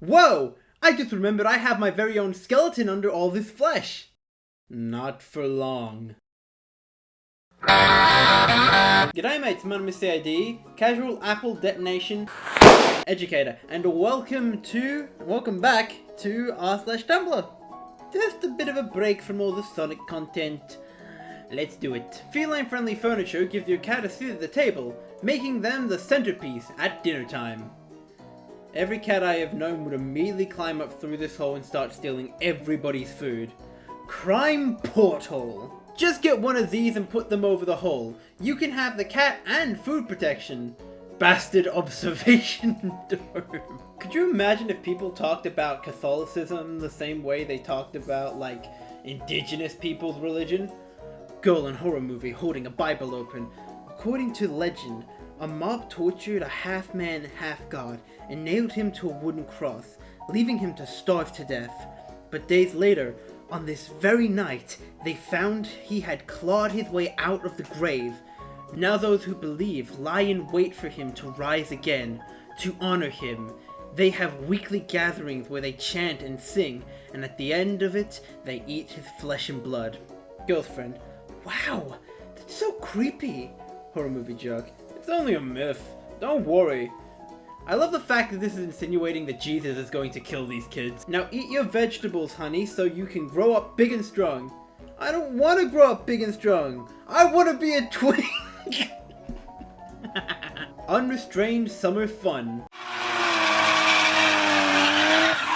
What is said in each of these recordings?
Whoa! I just remembered I have my very own skeleton under all this flesh. Not for long. G'day mates, my name is C.A.D.E, Casual Apple Detonation Educator, and welcome back to r/Tumblr. Just a bit of a break from all the Sonic content. Let's do it. Feline-friendly furniture gives your cat a seat at the table, making them the centerpiece at dinner time. Every cat I have known would immediately climb up through this hole and start stealing everybody's food. Crime porthole. Just get one of these and put them over the hole. You can have the cat and food protection. Bastard observation dome. Could you imagine if people talked about Catholicism the same way they talked about, like, indigenous people's religion? Girl in horror movie holding a Bible open. According to legend, a mob tortured a half-man, half-god and nailed him to a wooden cross, leaving him to starve to death. But days later, on this very night, they found he had clawed his way out of the grave. Now those who believe lie in wait for him to rise again. To honor him, they have weekly gatherings where they chant and sing, and at the end of it, they eat his flesh and blood. Girlfriend, wow, that's so creepy. Horror movie joke. It's only a myth. Don't worry. I love the fact that this is insinuating that Jesus is going to kill these kids. Now eat your vegetables, honey, so you can grow up big and strong. I don't want to grow up big and strong. I want to be a twink. Unrestrained summer fun.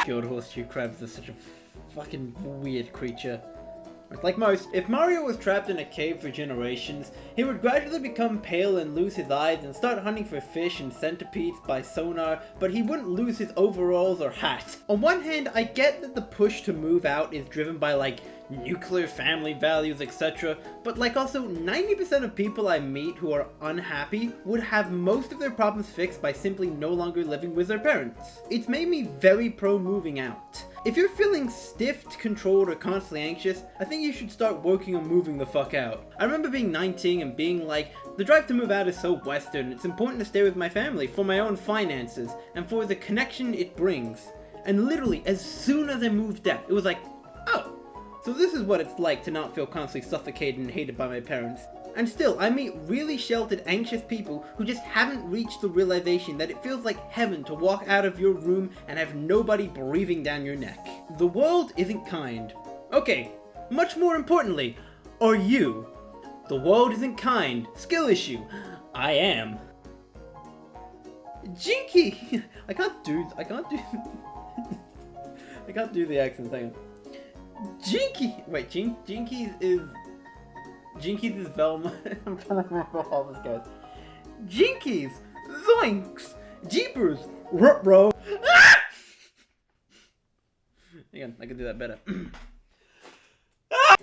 Fjord horseshoe crabs are such a fucking weird creature. Like most, if Mario was trapped in a cave for generations, he would gradually become pale and lose his eyes and start hunting for fish and centipedes by sonar, but he wouldn't lose his overalls or hat. On one hand, I get that the push to move out is driven by, like, nuclear family values, etc., but like also 90% of people I meet who are unhappy would have most of their problems fixed by simply no longer living with their parents. It's made me very pro moving out. If you're feeling stiffed, controlled, or constantly anxious, I think you should start working on moving the fuck out. I remember being 19 and being like, the drive to move out is so Western, it's important to stay with my family for my own finances, and for the connection it brings. And literally, as soon as I moved out, it was like, oh, so this is what it's like to not feel constantly suffocated and hated by my parents. And still, I meet really sheltered, anxious people who just haven't reached the realization that it feels like heaven to walk out of your room and have nobody breathing down your neck. The world isn't kind. Okay, much more importantly, are you? The world isn't kind. Skill issue. I am. Jinky! I can't do the accent, hang on. Jinky! Wait, Jinky is Velma. I'm trying to remember all this goes. Jinkies! Zoinks! Jeepers! Ruh-roh! Ah! Hang on, I can do that better.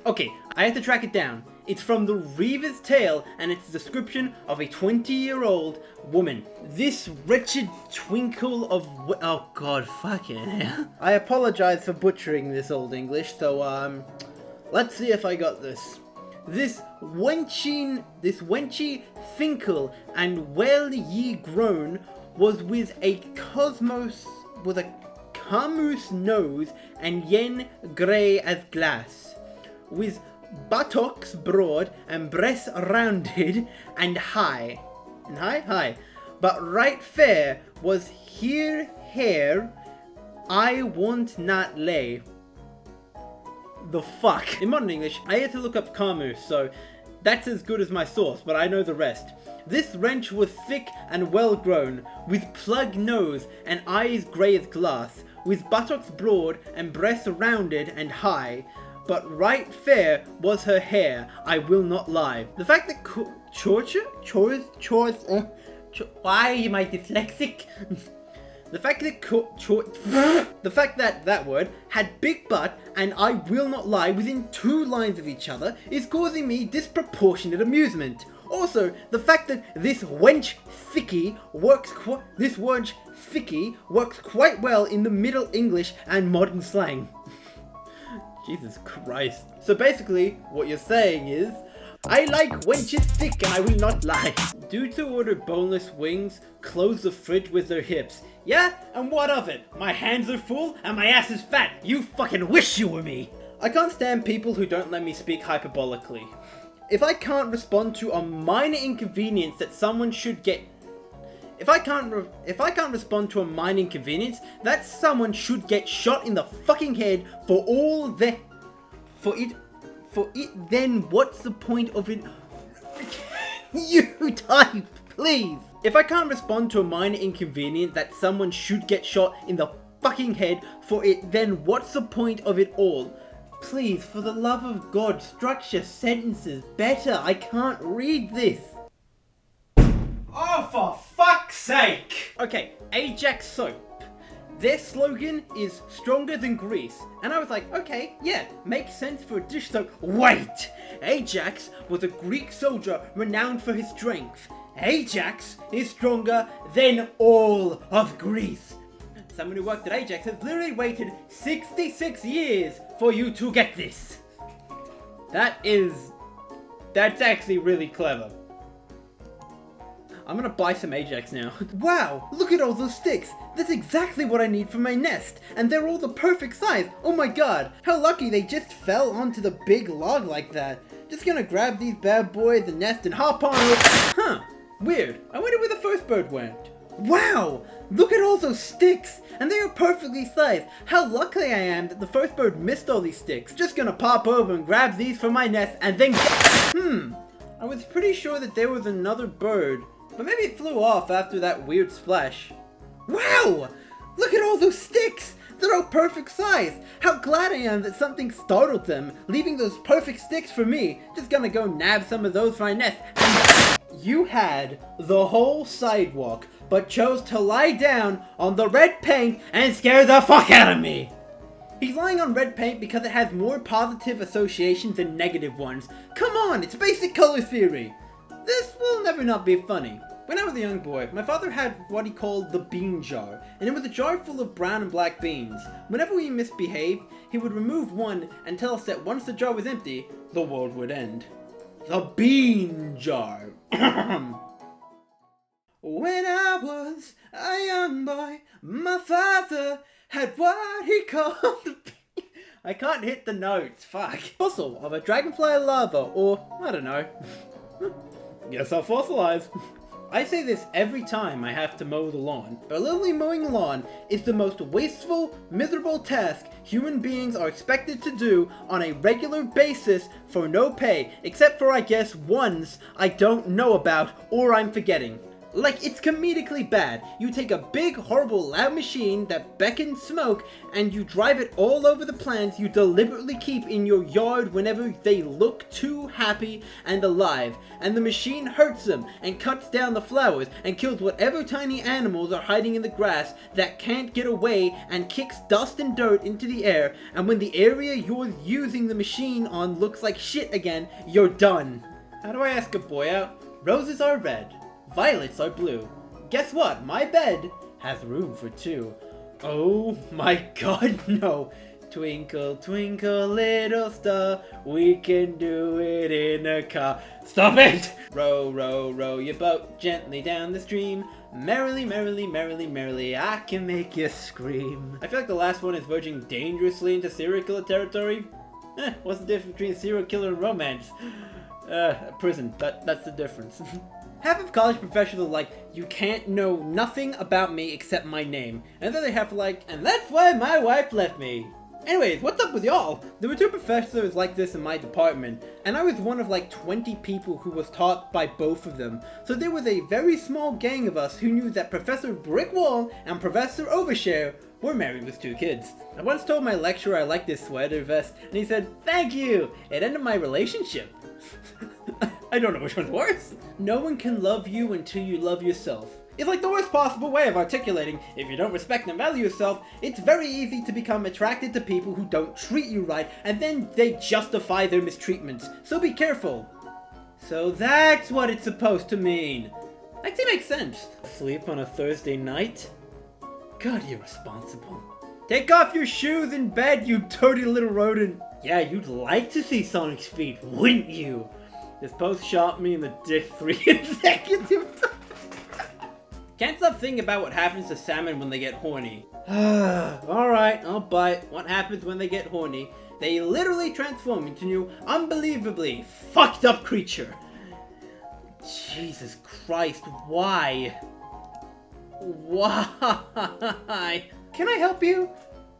Okay, I have to track it down. It's from the Reaver's Tale, and it's a description of a 20-year-old woman. This wretched twinkle of oh god, fucking hell. I apologize for butchering this old English, so let's see if I got this. This wenchy finkel and well ye grown was with a camus nose and yen grey as glass, with buttocks broad and breasts rounded and high, but right fair was here hair I won't not lay. The fuck? In modern English, I had to look up Camus, so that's as good as my source, but I know the rest. This wench was thick and well grown, with plug nose and eyes grey as glass, with buttocks broad and breasts rounded and high, but right fair was her hair, I will not lie. The fact that why am I dyslexic? The fact that that word had big butt and I will not lie within 2 lines of each other is causing me disproportionate amusement. Also, the fact that this wench thickie works quite well in the Middle English and modern slang. Jesus Christ. So basically, what you're saying is, I like wenches thick and I will not lie. Dude to order boneless wings, close the fridge with their hips. Yeah? And what of it? My hands are full and my ass is fat. You fucking wish you were me. I can't stand people who don't let me speak hyperbolically. If I can't respond to a minor inconvenience that someone should get... If I can't respond to a minor inconvenience, that someone should get shot in the fucking head for all the... For it, then what's the point of it? You type, please! If I can't respond to a minor inconvenience that someone should get shot in the fucking head for it, then what's the point of it all? Please, for the love of God, structure sentences better. I can't read this. Oh, for fuck's sake! Okay, Ajax soap. Their slogan is stronger than grease. And I was like, okay, yeah, makes sense for a dish soap. Wait! Ajax was a Greek soldier renowned for his strength. Ajax is stronger than all of Greece. Someone who worked at Ajax has literally waited 66 years for you to get this. That's actually really clever. I'm gonna buy some Ajax now. Wow, look at all those sticks. That's exactly what I need for my nest. And they're all the perfect size. Oh my god, how lucky they just fell onto the big log like that. Just gonna grab these bad boys, the nest, and hop on over. Huh, weird. I wonder where the first bird went. Wow, look at all those sticks. And they are perfectly sized. How lucky I am that the first bird missed all these sticks. Just gonna pop over and grab these for my nest and then I was pretty sure that there was another bird. But maybe it flew off after that weird splash. Wow! Look at all those sticks! They're all perfect size! How glad I am that something startled them, leaving those perfect sticks for me. Just gonna go nab some of those for my nest. And you had the whole sidewalk, but chose to lie down on the red paint and scare the fuck out of me! He's lying on red paint because it has more positive associations than negative ones. Come on, it's basic color theory! This will never not be funny. When I was a young boy, my father had what he called the bean jar, and it was a jar full of brown and black beans. Whenever we misbehaved, he would remove one and tell us that once the jar was empty, the world would end. The bean jar. When I was a young boy, my father had what he called the bean... I can't hit the notes, fuck. Fossil of a dragonfly larva, or, I don't know. Guess I'll fossilize. I say this every time I have to mow the lawn, but literally mowing the lawn is the most wasteful, miserable task human beings are expected to do on a regular basis for no pay, except for I guess ones I don't know about or I'm forgetting. Like, it's comedically bad. You take a big, horrible, loud machine that beckons smoke and you drive it all over the plants you deliberately keep in your yard whenever they look too happy and alive. And the machine hurts them and cuts down the flowers and kills whatever tiny animals are hiding in the grass that can't get away and kicks dust and dirt into the air. And when the area you're using the machine on looks like shit again, you're done. How do I ask a boy out? Roses are red. Violets are blue. Guess what? My bed has room for two. Oh my god, no. Twinkle, twinkle, little star, we can do it in a car. Stop it! Row, row, row your boat gently down the stream. Merrily, merrily, merrily, merrily, I can make you scream. I feel like the last one is verging dangerously into serial killer territory. What's the difference between serial killer and romance? Prison. That's the difference. Half of college professionals are like, you can't know nothing about me except my name. And then they have like, and that's why my wife left me. Anyways, what's up with y'all? There were two professors like this in my department, and I was one of like 20 people who was taught by both of them. So there was a very small gang of us who knew that Professor Brickwall and Professor Overshare were married with 2 kids. I once told my lecturer I liked this sweater vest, and he said, thank you, it ended my relationship. I don't know which one's worse. No one can love you until you love yourself. It's like the worst possible way of articulating, if you don't respect and value yourself, it's very easy to become attracted to people who don't treat you right, and then they justify their mistreatments. So be careful. So that's what it's supposed to mean. Actually makes sense. Sleep on a Thursday night? God, you're responsible. Take off your shoes in bed, you dirty little rodent. Yeah, you'd like to see Sonic's feet, wouldn't you? This post shot me in the dick 3 consecutive times. Can't stop thinking about what happens to salmon when they get horny. Alright, I'll bite. What happens when they get horny? They literally transform into new, unbelievably fucked up creature. Jesus Christ, why? Why? Can I help you?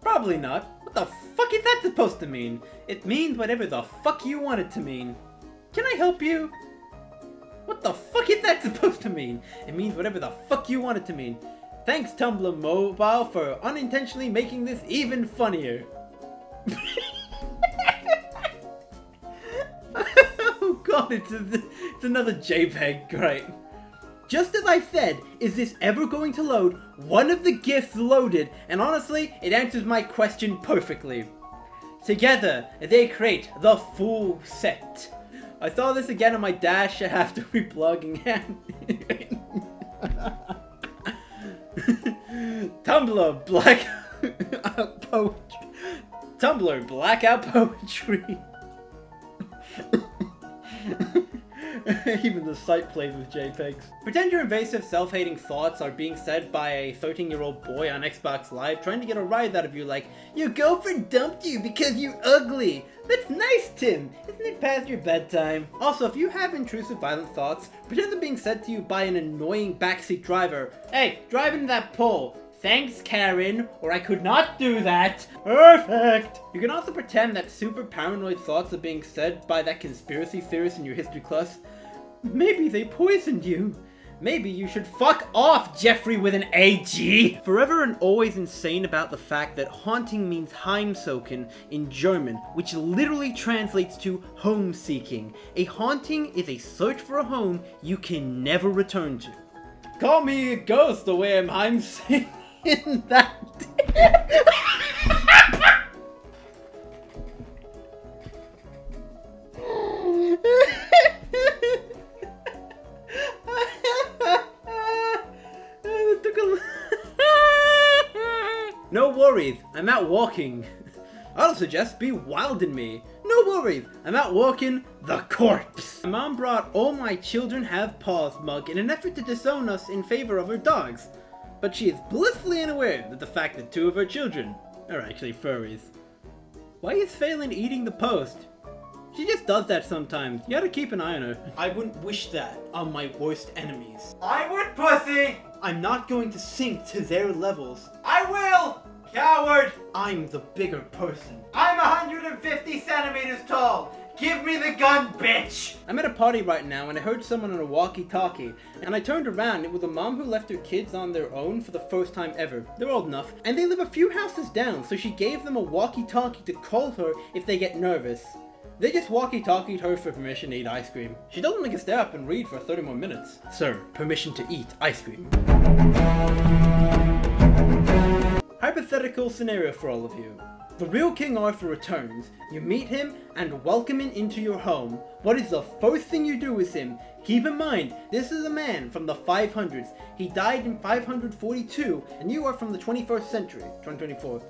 Probably not. What the fuck is that supposed to mean? It means whatever the fuck you want it to mean. Can I help you? What the fuck is that supposed to mean? It means whatever the fuck you want it to mean. Thanks Tumblr Mobile for unintentionally making this even funnier. Oh god, it's another JPEG, great. Just as I said, is this ever going to load? One of the GIFs loaded, and honestly, it answers my question perfectly. Together, they create the full set. I saw this again on my dash after replugging it. Tumblr blackout poetry. Tumblr blackout poetry. Even the site plays with JPEGs. Pretend your invasive, self-hating thoughts are being said by a 13-year-old boy on Xbox Live trying to get a rise out of you like, your girlfriend dumped you because you're ugly. That's nice, Tim. Isn't it past your bedtime? Also, if you have intrusive, violent thoughts, pretend they're being said to you by an annoying backseat driver. Hey, drive into that pole. Thanks, Karen, or I could not do that. Perfect! You can also pretend that super paranoid thoughts are being said by that conspiracy theorist in your history class. Maybe they poisoned you. Maybe you should fuck off, Jeffrey with an AG! Forever and always insane about the fact that haunting means Heimsuchen in German, which literally translates to home seeking. A haunting is a search for a home you can never return to. Call me a ghost the way I'm heimseeking that. No worries, I'm out walking. I'll suggest be wild in me. No worries, I'm out walking the corpse. My mom brought All My Children Have Paws mug in an effort to disown us in favor of her dogs. But she is blissfully unaware that the fact that 2 of her children are actually furries. Why is Phelan eating the post? She just does that sometimes. You gotta keep an eye on her. I wouldn't wish that on my worst enemies. I would, pussy! I'm not going to sink to their levels. I will! Coward! I'm the bigger person. I'm 150 centimeters tall. Give me the gun, bitch! I'm at a party right now and I heard someone on a walkie-talkie. And I turned around and it was a mom who left her kids on their own for the first time ever. They're old enough. And they live a few houses down, so she gave them a walkie-talkie to call her if they get nervous. They just walkie-talkied her for permission to eat ice cream. She doesn't like to stay up and read for 30 more minutes. Sir, permission to eat ice cream. Hypothetical scenario for all of you. The real King Arthur returns. You meet him and welcome him into your home. What is the first thing you do with him? Keep in mind, this is a man from the 500s. He died in 542 and you are from the 21st century, 2024.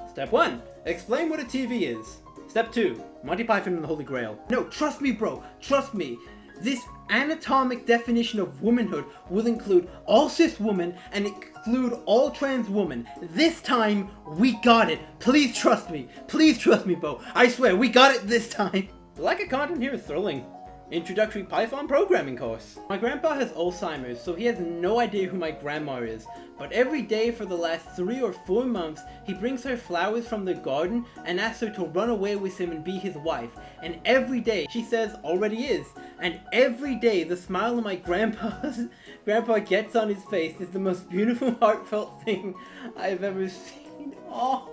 Step 1. Explain what a TV is. Step 2. Monty Python and the Holy Grail. No, trust me bro, trust me. This anatomic definition of womanhood will include all cis women and include all trans women. This time, we got it. Please trust me. Please trust me, Bo. I swear, we got it this time. The lack of content here is thrilling. Introductory Python programming course. My grandpa has Alzheimer's, so he has no idea who my grandma is. But every day for the last 3 or 4 months, he brings her flowers from the garden and asks her to run away with him and be his wife. And every day, she says already is. And every day, the smile on my grandpa gets on his face is the most beautiful, heartfelt thing I've ever seen. Oh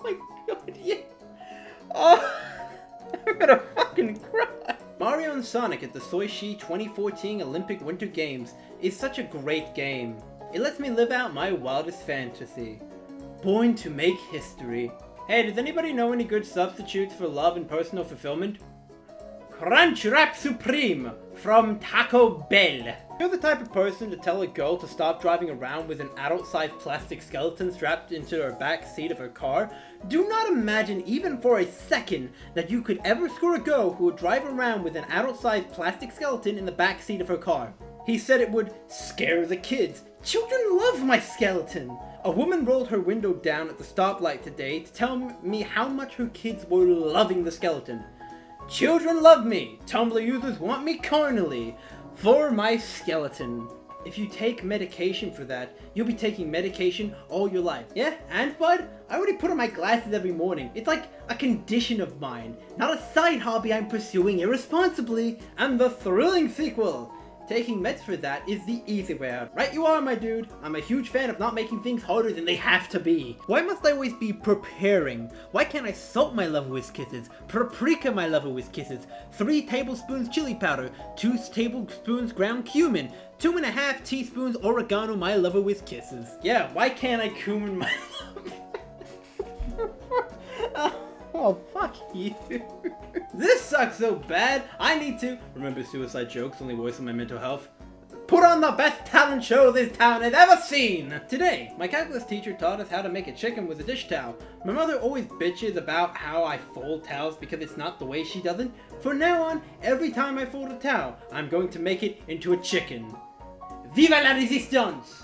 my god, yeah. Oh, I'm gonna fucking cry. Mario and Sonic at the Sochi 2014 Olympic Winter Games is such a great game. It lets me live out my wildest fantasy. Born to make history. Hey, does anybody know any good substitutes for love and personal fulfillment? Crunchwrap Supreme from Taco Bell. You're the type of person to tell a girl to stop driving around with an adult-sized plastic skeleton strapped into her back seat of her car. Do not imagine even for a second that you could ever score a girl who would drive around with an adult-sized plastic skeleton in the back seat of her car. He said it would scare the kids. Children love my skeleton. A woman rolled her window down at the stoplight today to tell me how much her kids were loving the skeleton. Children love me. Tumblr users want me carnally. For my skeleton. If you take medication for that, you'll be taking medication all your life. Yeah, and bud, I already put on my glasses every morning. It's like a condition of mine, not a side hobby I'm pursuing irresponsibly. And the thrilling sequel. Taking meds for that is the easy way out. Right you are, my dude. I'm a huge fan of not making things harder than they have to be. Why must I always be preparing? Why can't I salt my lover with kisses, paprika my lover with kisses, 3 tablespoons chili powder, 2 tablespoons ground cumin, 2.5 teaspoons oregano my lover with kisses? Yeah, why can't I cumin my lover? Oh, fuck you. This sucks so bad. I need to remember suicide jokes, only worse on my mental health. Put on the best talent show this town has ever seen! Today, my calculus teacher taught us how to make a chicken with a dish towel. My mother always bitches about how I fold towels because it's not the way she does it. From now on, every time I fold a towel, I'm going to make it into a chicken. Viva la resistance!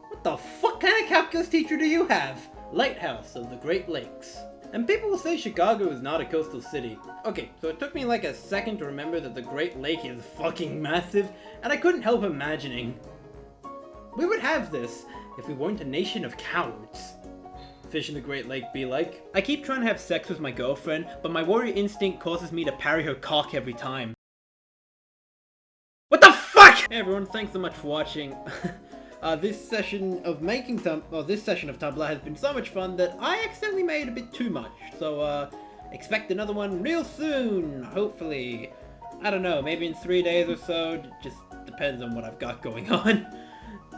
What the fuck kind of calculus teacher do you have? Lighthouse of the Great Lakes. And people will say Chicago is not a coastal city. Okay, so it took me like a second to remember that the Great Lake is fucking massive, and I couldn't help imagining. We would have this if we weren't a nation of cowards. Fish in the Great Lake be like. I keep trying to have sex with my girlfriend, but my warrior instinct causes me to parry her cock every time. What the fuck?! Hey everyone, thanks so much for watching. This session of Tumblr has been so much fun that I accidentally made a bit too much. So, expect another one real soon, hopefully. I don't know, maybe in 3 days or so. It just depends on what I've got going on.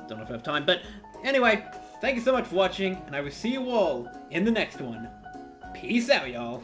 Don't know if I have time, but anyway, thank you so much for watching, and I will see you all in the next one. Peace out, y'all.